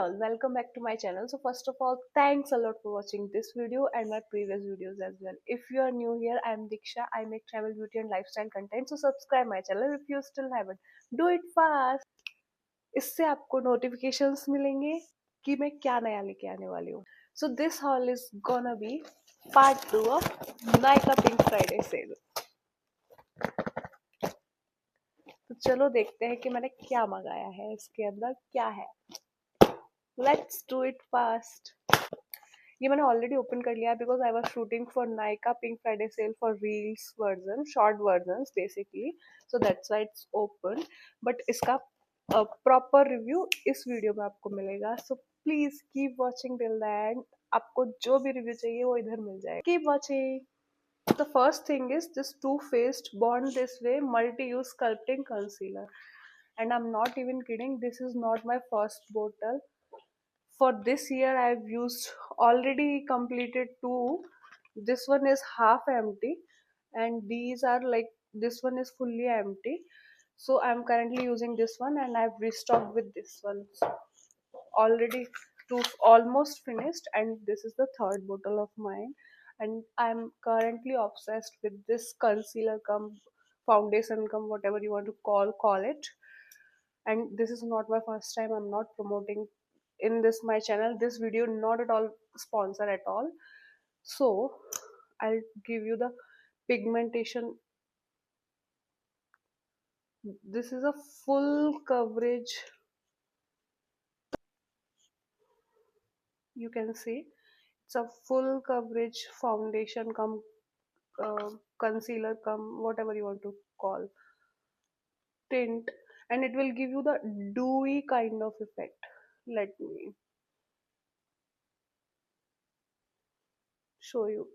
all, welcome back to my channel. So first of all, thanks a lot for watching this video and my previous videos as well. If you are new here, I am Diksha. I make travel, beauty and lifestyle content. So subscribe my channel if you still haven't. Do it fast. इससे आपको notifications मिलेंगे कि मैं क्या नया लेके आने वाली हूँ. So this haul is gonna be part 2 of Nykaa Pink Friday sale. तो चलो देखते हैं कि मैंने क्या मंगाया है, इसके अंदर क्या है. Let's do it fast. ये मैंने ऑलरेडी ओपन कर लिया है because I was shooting for Nykaa pink Friday sale for reels version short version basically. So that's why it's open. But इसका प्रॉपर रिव्यू इस वीडियो में आपको मिलेगा. So please keep watching till the end. आपको जो भी रिव्यू चाहिए वो इधर मिल जाएगा. Keep watching. The first thing is this Too Faced Born This Way multi-use sculpting concealer, and I'm not even kidding, this is not my first bottle. For this year I've used already completed two. This one is half empty and these are like, this one is fully empty. So I'm currently using this one and I've restocked with this one. So already two almost finished, and this is the third bottle of mine. And I'm currently obsessed with this concealer cum foundation cum whatever you want to call it. And this is not my first time. I'm not promoting in this my channel, this video not at all sponsor at all. So I'll give you the pigmentation. This is a full coverage, you can see it's a full coverage foundation come concealer come whatever you want to call tint, and it will give you the dewy kind of effect. Let me show you.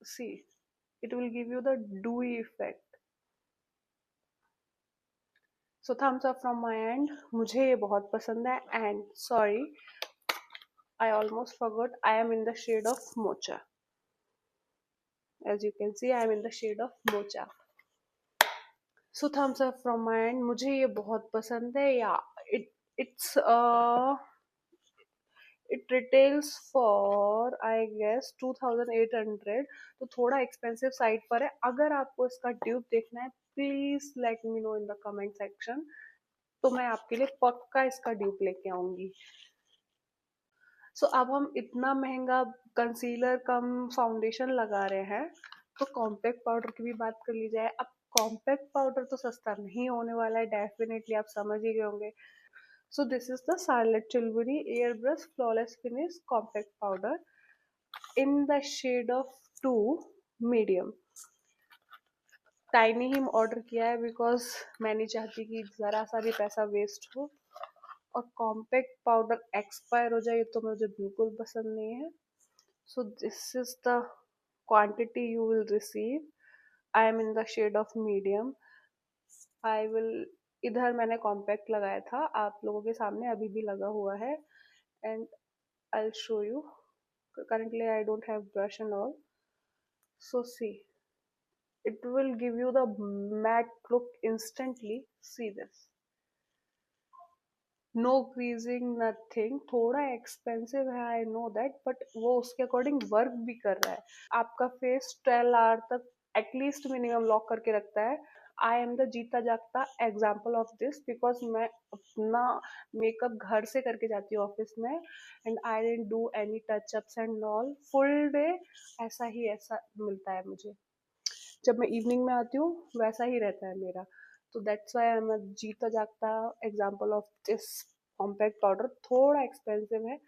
See, it will give you the dewy effect. So thumbs up from my end. मुझे ये बहुत पसंद है. And sorry, I almost forgot, I am in the shade of mocha. As you can see, I am in the shade of mocha. So thumbs up from my end. मुझे ये बहुत पसंद है. Yeah, it retails for I guess 2800. तो थोड़ा expensive side पर है. अगर आपको इसका ड्यूब देखना है, please let me know in the comment section. तो मैं आपके लिए पक्का इसका ड्यूब लेके आऊंगी. सो अब हम इतना महंगा कंसीलर कम फाउंडेशन लगा रहे हैं, तो कॉम्पैक्ट पाउडर की भी बात कर ली जाए. अब कॉम्पैक्ट पाउडर तो सस्ता नहीं होने वाला है, डेफिनेटली आप समझ ही गए होंगे. So this is the Charlotte Tilbury Airbrush Flawless Finish Compact Powder in the shade of 2 medium. Tiny he order किया है बिकॉज मैं नहीं चाहती कि ज़रा सा भी पैसा वेस्ट हो. और कॉम्पैक्ट पाउडर एक्सपायर हो जाए तो मुझे बिल्कुल पसंद नहीं है. So this is the quantity you will receive. I am in the shade of medium. I will, इधर मैंने कॉम्पैक्ट लगाया था, आप लोगों के सामने अभी भी लगा हुआ है. And I'll show you. Currently I don't have brush and all. So see, it will give you the matte look instantly. See this. No creasing, nothing. थोड़ा expensive है, I know that, but वो उसके according work भी कर रहा है. आपका face 12 our तक एटलीस्ट मिनिमम लॉक करके रखता है. आई एम द जीता जागता एग्जाम्पल ऑफ दिस बिकॉज मैं अपना मेकअप घर से करके जाती हूँ ऑफिस में. And I didn't do any touch ups and all. Full day ऐसा ही ऐसा मिलता है मुझे. जब मैं इवनिंग में आती हूँ वैसा ही रहता है मेरा. तो that's why I am a जीता जागता example of this compact powder. थोड़ा एक्सपेंसिव है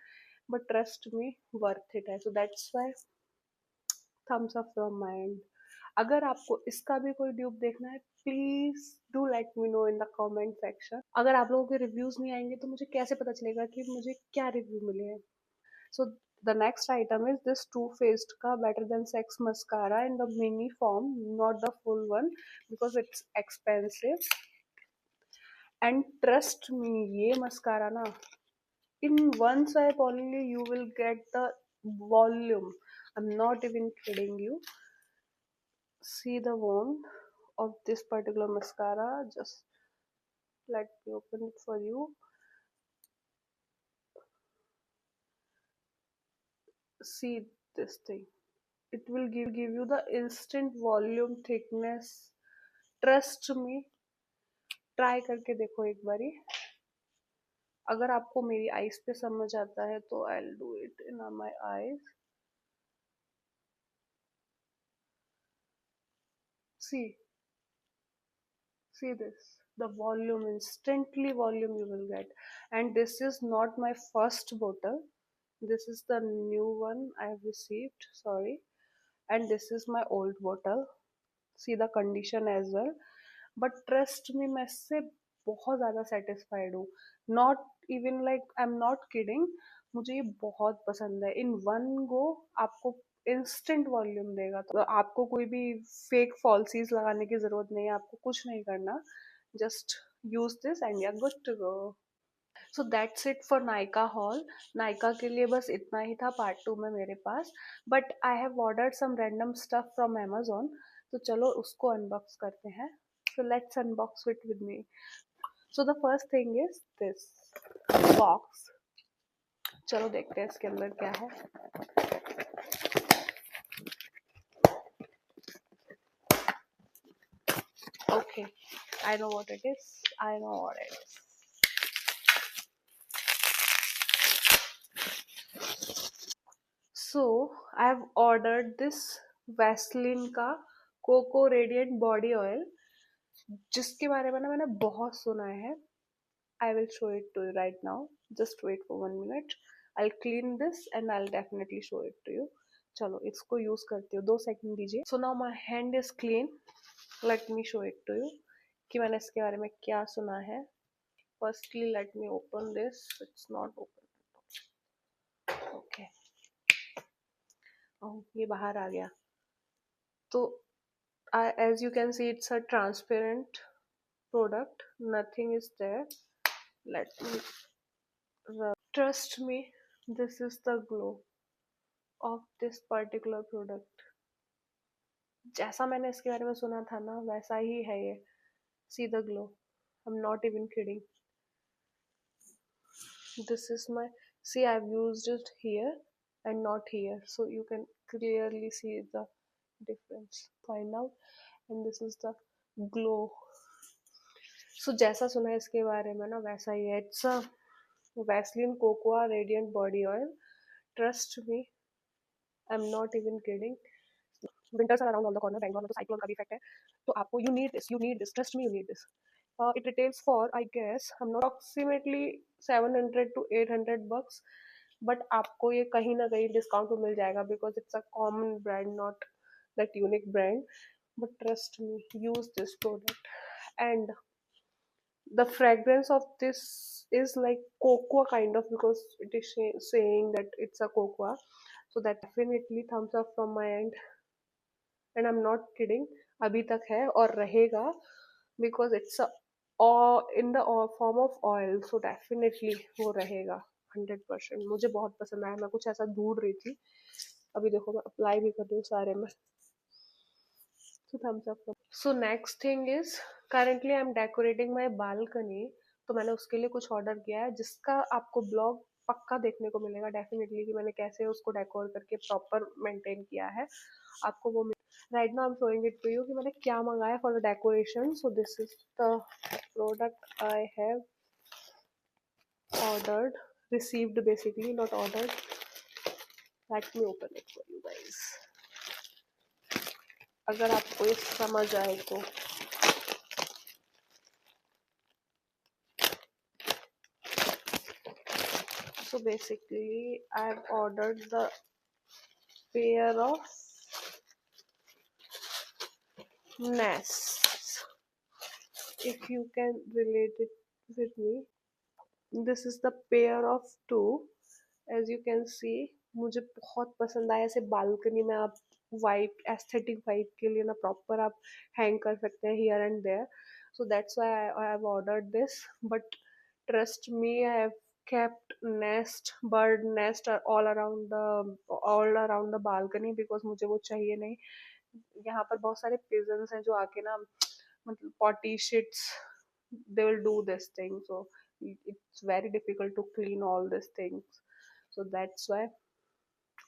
but trust me worth it है. So that's why thumbs up from my end. अगर आपको इसका भी कोई ड्यूब देखना है, please do let me know in the comment section. अगर आप लोगों के रिव्यूज नहीं आएंगे तो मुझे कैसे पता चलेगा कि मुझे क्या रिव्यू मिले हैं. So the next item is this Too Faced का better than sex mascara in the mini form, not the full one because it's expensive. And trust me, ये मस्कारा ना, in one swipe only you will get the volume. I'm not even kidding you. See the wand of this particular mascara. Just let me open it for you. see this thing. It will give you the instant volume thickness. Trust me, try करके देखो एक बारी. अगर आपको मेरी eyes पे समझ आता है तो I will do it in my eyes. See, see this, the volume, instantly volume you will get. And this is not my first bottle, this is the new one I have received, sorry. And this is my old bottle, see the condition as well. But trust me, मैं इससे बहुत ज़्यादा satisfied हूँ. Not even like I am not kidding. मुझे ये बहुत पसंद है. इन वन गो आपको इंस्टेंट वॉल्यूम देगा. तो आपको कोई भी फेक फॉल्सीज लगाने की ज़रूरत नहीं है. आपको कुछ नहीं करना. Just use this and you are good to go. So that's it for Nykaa haul. Nykaa के लिए बस इतना ही था पार्ट 2 में मेरे पास. But I have ordered some random stuff from Amazon. तो चलो उसको अनबॉक्स करते हैं. So let's unbox it with me. So the first thing is this box. चलो देखते हैं इसके अंदर क्या है. Okay, I know what it is. I know what it is. So I have ordered this Vaseline का Coco Radiant Body Oil, जिसके बारे में ना मैंने बहुत सुना है. I will show it to you right now. Just wait for 1 minute. I'll clean this and I'll definitely show it to you. चलो इसको यूज करती हूँ. 2 सेकंड दीजिए. So now my hand is clean. Let me show it to you कि मैंने इसके बारे में क्या सुना है. Firstly, let me open this. It's not open. Okay. Oh, ये बाहर आ गया. तो as you can see, it's a transparent product. Nothing is there. Let me rub. Trust me, this is the glow of this particular product. जैसा मैंने इसके बारे में सुना था ना वैसा ही है ये. See the glow. I'm not even kidding. This is my, see, I've used it here and not here, so you can clearly see the difference. Find out. And this is the glow. So जैसा सुना है इसके बारे में ना वैसा ही है. It's a Vaseline Cocoa Radiant Body Oil. Trust me, I'm not even kidding. Winters are around all the corner. Bangalore में तो cyclone का भी effect है. तो आपको you need this. Trust me, you need this. It retails for, I guess, I'm not approximately 700 to 800 bucks. But आपको ये कहीं ना कहीं डिस्काउंट में मिल जाएगा because it's a common brand, not that unique brand. But trust me, use this product. And the fragrance of this is like cocoa kind of, because it is saying that it's a cocoa. So that definitely thumbs up from my end. And I'm not kidding, अभी तक है और रहेगा because it's a in the form of oil, so definitely वो रहेगा 100%. मुझे बहुत पसंद आया. मैं कुछ ऐसा ढूंढ रही थी. अभी देखो मैं अप्लाई भी कर रही हूँ सारे में. So thumbs up. So next thing is, currently I'm decorating my balcony. तो मैंने उसके लिए कुछ ऑर्डर किया है जिसका आपको ब्लॉग पक्का देखने को मिलेगा डेफिनेटली कि मैंने कैसे उसको डेकोर करके प्रॉपर मेंटेन किया है. आपको वो right now I am showing it to you कि मैंने क्या मंगाया for the decoration. So this is the product I have ordered, received basically, not ordered. Let me open it for you guys. अगर आपको ये समझ आए तो. So basically I've ordered the pair of nests, if you can relate it with me. This is the pair of two. As you can see, मुझे बहुत पसंद आया. ऐसे बालकनी में आप वाइब, एस्थेटिक वाइब के लिए ना प्रॉपर आप हैंग कर सकते हैं here and there. So that's why I have ordered this. But trust me, I have kept nest, bird nest all around the balcony because मुझे वो चाहिए नहीं. यहाँ पर बहुत सारे pigeons हैं जो आके ना मतलब potty shits, they will do this thing, so it's very difficult to clean all these things. So that's why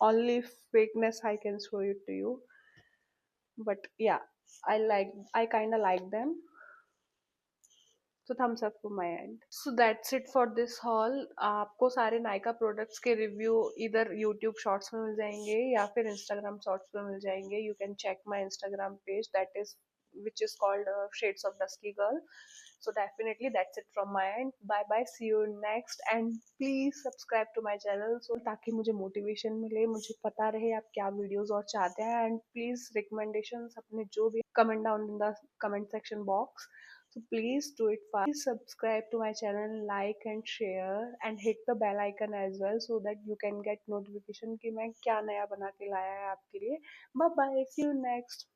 only fakeness I can show it to you. But yeah, I kind of like them. So thumbs up for my end. So that's it for this haul. आपको सारे Nykaa products के review इधर YouTube shorts में मिल जाएंगे या फिर Instagram shorts में मिल जाएंगे. You can check my Instagram page that is which is called Shades of Dusky Girl. So definitely that's it from my end. Bye bye. See you next and please subscribe to my channel so ताकि मुझे motivation मिले, मुझे पता रहे आप क्या videos और चाहते हैं. एंड प्लीज रिकमेंडेशंस अपने जो भी comment down in the comment section box. So please do it fast. Please subscribe to my channel, like and share and hit the bell icon as well so that you can get notification कि मैं क्या नया बना के लाया है आपके लिए. Bye bye. See you next.